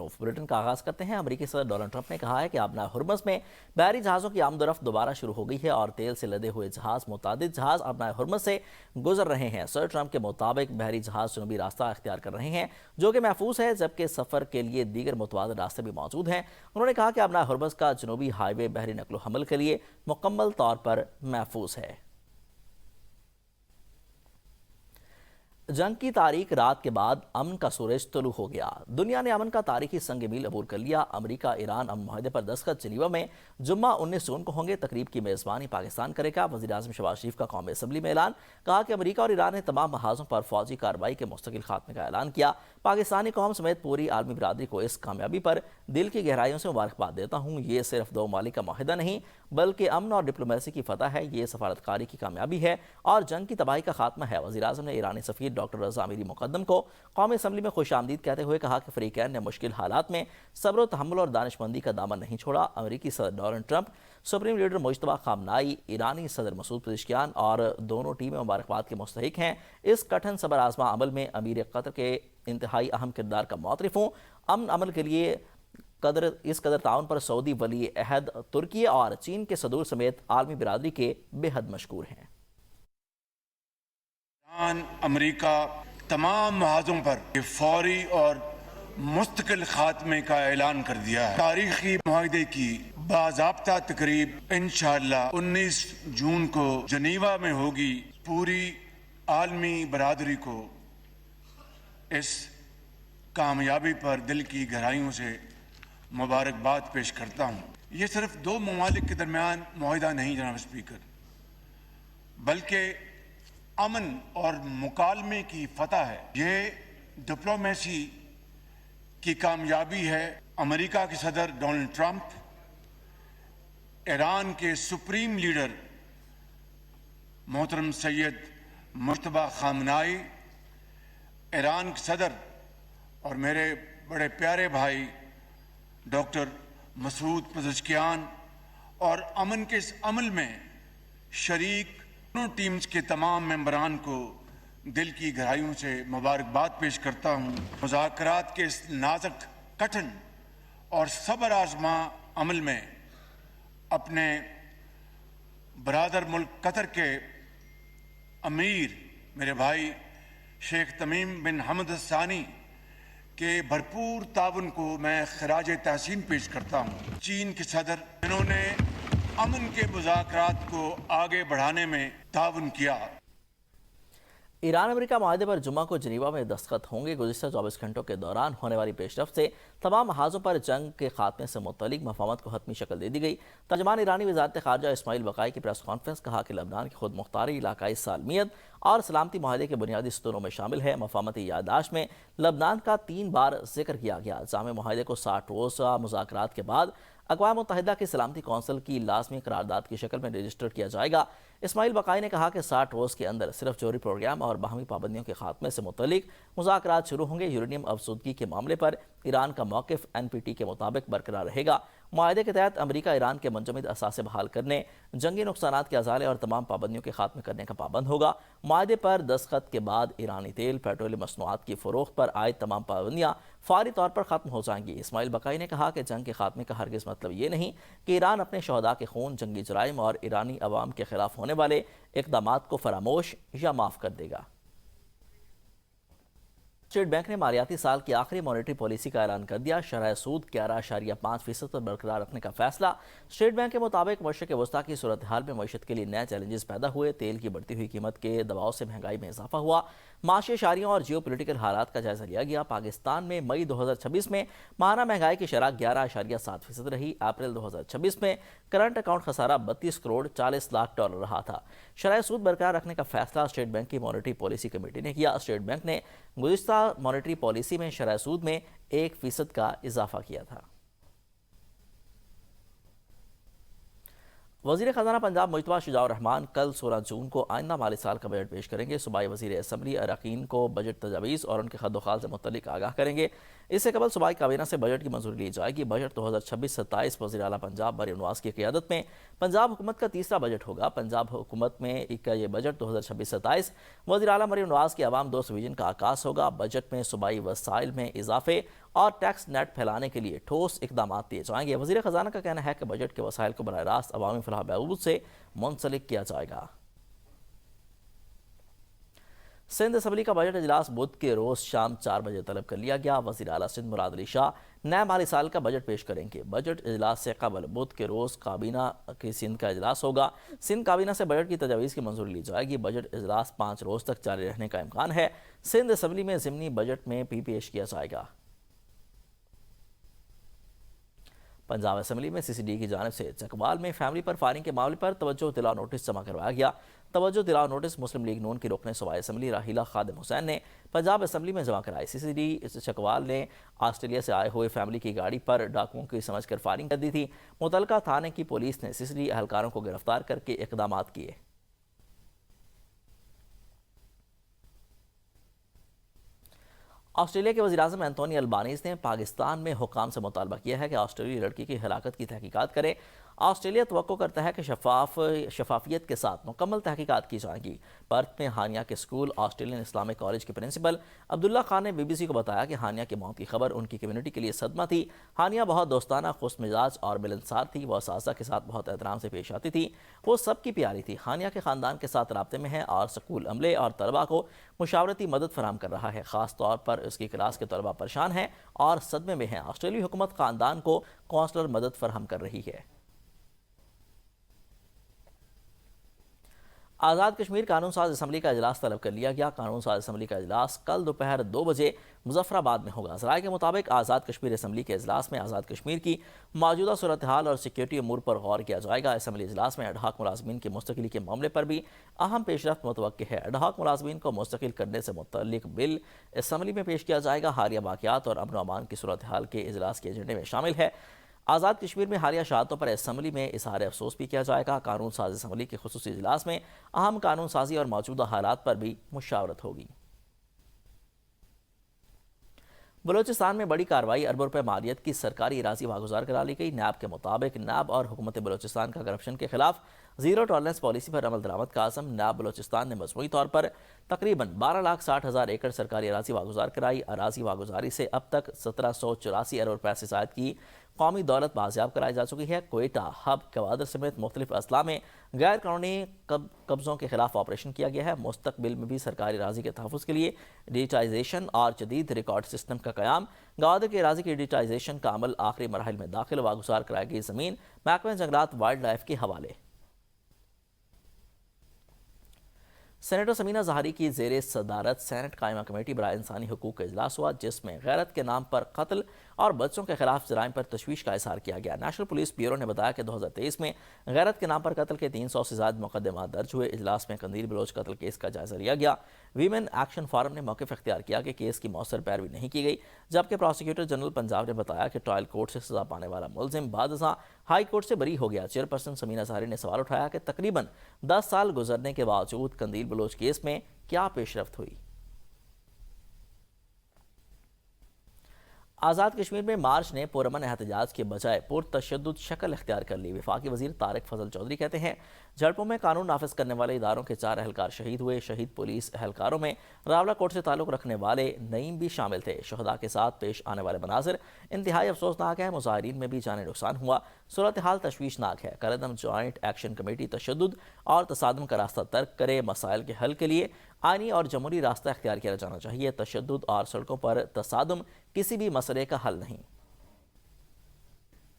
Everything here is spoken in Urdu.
معروف بریٹن کا آغاز کرتے ہیں۔ امریکی صدر ڈونلڈ ٹرمپ نے کہا ہے کہ آبنائے ہرمز میں بحری جہازوں کی آمد و رفت دوبارہ شروع ہو گئی ہے اور تیل سے لدے ہوئے متعدد جہاز آبنائے ہرمز سے گزر رہے ہیں۔ صدر ٹرمپ کے مطابق بحری جہاز جنوبی راستہ اختیار کر رہے ہیں جو کہ محفوظ ہے، جبکہ سفر کے لیے دیگر متبادل راستے بھی موجود ہیں۔ انہوں نے کہا کہ آبنائے ہرمز کا جنوبی ہائی وے بحری نقل و حمل کے لیے مکمل طور پر محفوظ ہے۔ جنگ کی تاریک رات کے بعد امن کا سورج طلوع ہو گیا۔ دنیا نے امن کا تاریخی سنگ میل عبور کر لیا۔ امریکہ ایران امن معاہدے پر دستخط جنیوا میں جمعہ 19 جون کو ہوں گے۔ تقریب کی میزبانی پاکستان کرے گا۔ وزیر اعظم شہباز شریف کا قومی اسمبلی میں اعلان۔ کہا کہ امریکہ اور ایران نے تمام محاذوں پر فوجی کارروائی کے مستقل خاتمے کا اعلان کیا۔ پاکستانی قوم سمیت پوری عالمی برادری کو اس کامیابی پر دل کی گہرائیوں سے مبارکباد دیتا ہوں۔ یہ صرف دو ممالک کا معاہدہ نہیں بلکہ امن اور ڈپلومیسی کی فتح ہے، یہ سفارتکاری کی کامیابی ہے اور جنگ کی تباہی کا خاتمہ ہے۔ وزیر اعظم نے ایرانی سفیر ڈاکٹر رضا امیری مقدم کو قومی اسمبلی میں خوش آمدید کہتے ہوئے کہا کہ فریقین نے مشکل حالات میں صبر و تحمل اور دانش مندی کا دامن نہیں چھوڑا۔ امریکی صدر Donald Trump, supreme leader Mujtaba خامنائی، ایرانی صدر مسعود پزشکیان اور دونوں ٹیمیں مبارکباد کے مستحق ہیں۔ اس کٹھن صبر آزما عمل میں امیر قطر کے انتہائی اہم کردار کا معترف ہوں۔ امن عمل کے لیے اس قدر تعاون پر سعودی ولی عہد، ترکی اور چین کے صدور سمیت عالمی برادری کے بے حد مشکور ہیں۔ ایران، امریکہ تمام محاذوں پر فوری اور مستقل خاتمے کا اعلان کر دیا ہے۔ تاریخی معاہدے کی باضابطہ تقریب انشاءاللہ 19 جون کو جنیوا میں ہوگی۔ پوری عالمی برادری کو اس کامیابی پر دل کی گہرائیوں سے مبارکباد پیش کرتا ہوں۔ یہ صرف دو ممالک کے درمیان معاہدہ نہیں جناب اسپیکر، بلکہ امن اور مکالمے کی فتح ہے۔ یہ ڈپلومیسی کی کامیابی ہے۔ امریکہ کے صدر ڈونلڈ ٹرمپ، ایران کے سپریم لیڈر محترم سید مجتبیٰ خامنائی، ایران کے صدر اور میرے بڑے پیارے بھائی ڈاکٹر مسعود پزشکیان اور امن کے اس عمل میں شریک دونوں ٹیمز کے تمام ممبران کو دل کی گہرائیوں سے مبارکباد پیش کرتا ہوں۔ مذاکرات کے اس نازک، کٹھن اور صبر آزما عمل میں اپنے برادر ملک قطر کے امیر میرے بھائی شیخ تمیم بن حمد الثانی کے بھرپور تعاون کو میں خراج تحسین پیش کرتا ہوں۔ چین کے صدر جنہوں نے امن کے مذاکرات کو آگے بڑھانے میں تعاون کیا۔ ایران امریکہ معاہدے پر جمعہ کو جنیوا میں دستخط ہوں گے۔ گزشتہ 24 گھنٹوں کے دوران ہونے والی پیش رفت سے تمام محاذوں پر جنگ کے خاتمے سے متعلق مفاہمت کو حتمی شکل دے دی گئی۔ ترجمان ایرانی وزارت خارجہ اسماعیل بقائی کی پریس کانفرنس کہا کہ لبنان کی خود مختاری علاقائی سالمیت اور سلامتی معاہدے کے بنیادی ستونوں میں شامل ہے۔ مفاہمتی یادداشت میں لبنان کا 3 بار ذکر کیا گیا۔ جامع معاہدے کو 60 روزہ مذاکرات کے بعد اقوام متحدہ کی سلامتی کونسل کی لازمی قرارداد کی شکل میں رجسٹر کیا جائے گا۔ اسماعیل بقائی نے کہا کہ 60 روز کے اندر صرف جوہری پروگرام اور باہمی پابندیوں کے خاتمے سے متعلق مذاکرات شروع ہوں گے۔ یورینیم افزودگی کے معاملے پر ایران کا موقف NPT کے مطابق برقرار رہے گا۔ معاہدے کے تحت امریکہ ایران کے منجمد اثاثے بحال کرنے، جنگی نقصانات کے ازالے اور تمام پابندیوں کے خاتمے کرنے کا پابند ہوگا۔ معاہدے پر دستخط کے بعد ایرانی تیل، پیٹرولیم مصنوعات کی فروخت پر عائد تمام پابندیاں فوری طور پر ختم ہو جائیں گی۔ اسماعیل بقائی نے کہا کہ جنگ کے خاتمے کا ہرگز مطلب یہ نہیں کہ ایران اپنے شہداء کے خون، جنگی جرائم اور ایرانی عوام کے خلاف ہونے والے اقدامات کو فراموش یا معاف کر دے گا۔ اسٹیٹ بینک نے مالیاتی سال کی آخری مانیٹری پالیسی کا اعلان کر دیا۔ شرح سود 11.5% پر برقرار رکھنے کا فیصلہ۔ اسٹیٹ بینک کے مطابق مشرق وسطیٰ کی صورتحال میں معیشت کے لیے نئے چیلنجز پیدا ہوئے۔ تیل کی بڑھتی ہوئی قیمت کے دباؤ سے مہنگائی میں اضافہ ہوا۔ معاشی اشاریوں اور جیو پولیٹیکل حالات کا جائزہ لیا گیا۔ پاکستان میں مئی 2026 میں ماہانہ مہنگائی کی شرح 11.7% رہی۔ اپریل 2026 میں کرنٹ اکاؤنٹ خسارہ 32 کروڑ 40 لاکھ ڈالر رہا تھا۔ شرح سود برقرار رکھنے کا فیصلہ اسٹیٹ بینک کی مانیٹری پالیسی کمیٹی نے کیا۔ اسٹیٹ بینک نے گزشتہ مانیٹری پالیسی میں شرح سود میں 1% کا اضافہ کیا تھا۔ وزیر خزانہ پنجاب مجتبیٰ شجاع الرحمان کل 16 جون کو آئندہ مالی سال کا بجٹ پیش کریں گے۔ صوبائی وزیر اسمبلی اراکین کو بجٹ تجاویز اور ان کے خد و خال سے متعلق آگاہ کریں گے۔ اس سے قبل صوبائی کابینہ سے بجٹ کی منظوری لی جائے گی۔ بجٹ 2026-27 وزیر اعلیٰ پنجاب مریم نواز کی قیادت میں پنجاب حکومت کا تیسرا بجٹ ہوگا۔ پنجاب حکومت میں کا یہ بجٹ 2026-27 وزیر اعلیٰ مریم نواز کے عوام دوست ویژن کا عکاس ہوگا۔ بجٹ میں صوبائی وسائل میں اضافے اور ٹیکس نیٹ پھیلانے کے لیے ٹھوس اقدامات دیے جائیں گے۔ وزیر خزانہ کا کہنا ہے کہ بجٹ کے وسائل کو براہ راست عوامی فلاح و بہبود سے منسلک کیا جائے گا۔ سندھ اسمبلی کا بجٹ اجلاس بدھ کے روز شام 4 بجے طلب کر لیا گیا۔ وزیر اعلیٰ سندھ مراد علی شاہ نئے مالی سال کا بجٹ پیش کریں گے۔ بجٹ اجلاس سے قبل بدھ کے روز کابینہ کی سندھ کا اجلاس ہوگا۔ سندھ کابینہ سے بجٹ کی تجاویز کی منظوری لی جائے گی۔ بجٹ اجلاس 5 روز تک جاری رہنے کا امکان ہے۔ سندھ اسمبلی میں ضمنی بجٹ میں بھی پیش کیا جائے گا۔ پنجاب اسمبلی میں سی سی ڈی کی جانب سے چکوال میں فیملی پر فائرنگ کے معاملے پر توجہ دلاؤ نوٹس جمع کروایا گیا۔ توجہ دلاؤ نوٹس مسلم لیگ نون کی رکن صوبائی اسمبلی راحیلہ خادم حسین نے پنجاب اسمبلی میں جمع کرائی۔ سی سی ڈی چکوال نے آسٹریلیا سے آئے ہوئے فیملی کی گاڑی پر ڈاکوؤں کی سمجھ کر فائرنگ کر دی تھی۔ متعلقہ تھانے کی پولیس نے سی سی ڈی اہلکاروں کو گرفتار کر کے اقدامات کیے۔ آسٹریلیا کے وزیراعظم اینتونی البانیز نے پاکستان میں حکام سے مطالبہ کیا ہے کہ آسٹریلوی لڑکی کی ہلاکت کی تحقیقات کرے۔ آسٹریلیا توقع کرتا ہے کہ شفافیت کے ساتھ مکمل تحقیقات کی جائیں گی۔ پرتھ میں ہانیہ کے اسکول اسٹریلین اسلامک کالج کے پرنسپل عبداللہ خان نے بی بی سی کو بتایا کہ ہانیہ کی موت کی خبر ان کی کمیونٹی کے لیے صدمہ تھی۔ ہانیہ بہت دوستانہ، خوش مزاج اور ملنسار تھی۔ وہ اساتذہ کے ساتھ بہت احترام سے پیش آتی تھی۔ وہ سب کی پیاری تھی۔ ہانیہ کے خاندان کے ساتھ رابطے میں ہے اور اسکول عملے اور طلباء کو مشاورتی مدد فراہم کر رہا ہے۔ خاص طور پر اس کی کلاس کے طلباء پریشان ہیں اور صدمے میں ہیں۔ آسٹریلوی حکومت خاندان کو کونسلر مدد فراہم کر رہی ہے۔ آزاد کشمیر قانون ساز اسمبلی کا اجلاس طلب کر لیا گیا۔ قانون ساز اسمبلی کا اجلاس کل دوپہر 2 بجے مظفر آباد میں ہوگا۔ ذرائع کے مطابق آزاد کشمیر اسمبلی کے اجلاس میں آزاد کشمیر کی موجودہ صورتحال اور سیکیورٹی امور پر غور کیا جائے گا۔ اسمبلی اجلاس میں ایڈ ہاک ملازمین کی مستقلی کے معاملے پر بھی اہم پیش رفت متوقع ہے۔ ایڈ ہاک ملازمین کو مستقل کرنے سے متعلق بل اسمبلی میں پیش کیا جائے گا۔ حالیہ واقعات اور امن و امان کی صورتحال کے اجلاس کے ایجنڈے میں شامل ہے۔ آزاد کشمیر میں حالیہ شہادتوں پر اسمبلی میں اظہار افسوس بھی کیا جائے گا۔ قانون ساز اسمبلی کے خصوصی اجلاس میں اہم قانون سازی اور موجودہ حالات پر بھی مشاورت ہوگی۔ بلوچستان میں بڑی کارروائی، اربوں روپے مالیت کی سرکاری اراضی واگزار کرا لی گئی۔ نیب کے مطابق نیب اور حکومت بلوچستان کا کرپشن کے خلاف زیرو ٹالرنس پالیسی پر عمل درآمد کا عزم۔ نیب بلوچستان نے مجموعی طور پر تقریباً 12,60,000 ایکڑ سرکاری اراضی واگزار کرائی۔ اراضی واگزاری سے اب تک 1784 ارب روپے سے زائد کی قومی دولت بازیاب کرائی جا چکی ہے۔ کوئٹہ ہب کوادر سمیت مختلف اضلاع میں غیر قانونی قبضوں کے خلاف آپریشن کیا گیا ہے۔ مستقبل میں بھی سرکاری اراضی کے تحفظ کے لیے ڈیجیٹائزیشن اور جدید ریکارڈ سسٹم کا قیام۔ گوادر کے اراضی کی ڈیجیٹائزیشن کا عمل آخری مراحل میں داخل۔ واگزار کرائی گئی زمین محکمہ جنگلات وائلڈ لائف کے حوالے۔ سینیٹر سمینہ زاہری کی زیر صدارت سینٹ قائمہ کمیٹی برائے انسانی حقوق کا اجلاس ہوا، جس میں غیرت کے نام پر قتل اور بچوں کے خلاف جرائم پر تشویش کا اظہار کیا گیا۔ نیشنل پولیس بیورو نے بتایا کہ 2023 میں غیرت کے نام پر قتل کے 300 سے زائد مقدمات درج ہوئے۔ اجلاس میں قندیل بلوچ قتل کیس کا جائزہ لیا گیا۔ ویمن ایکشن فورم نے موقف اختیار کیا کہ کیس کی مؤثر پیروی نہیں کی گئی، جبکہ پراسیکیوٹر جنرل پنجاب نے بتایا کہ ٹرائل کورٹ سے سزا پانے والا ملزم بعد ازاں ہائی کورٹ سے بری ہو گیا۔ چیئرپرسن سمینہ زاہری نے سوال اٹھایا کہ تقریباً 10 سال گزرنے کے باوجود قندیل بلوچ کیس میں کیا پیش رفت ہوئی۔ آزاد کشمیر میں مارچ نے پرامن احتجاج کے بجائے پرتشدد شکل اختیار کر لی۔ وفاقی وزیر طارق فضل چودھری کہتے ہیں جھڑپوں میں قانون نافذ کرنے والے اداروں کے 4 اہلکار شہید ہوئے۔ شہید پولیس اہلکاروں میں راولہ کوٹ سے تعلق رکھنے والے نعیم بھی شامل تھے۔ شہداء کے ساتھ پیش آنے والے مناظر انتہائی افسوسناک ہیں۔ مظاہرین میں بھی جانی نقصان ہوا۔ صورتحال تشویشناک ہے۔ قائداعظم جوائنٹ ایکشن کمیٹی تشدد اور تصادم کا راستہ ترک کرے۔ مسائل کے حل کے لیے آئینی اور جمہوری راستہ اختیار کیا جانا چاہیے۔ تشدد اور سڑکوں پر تصادم کسی بھی مسئلے کا حل نہیں۔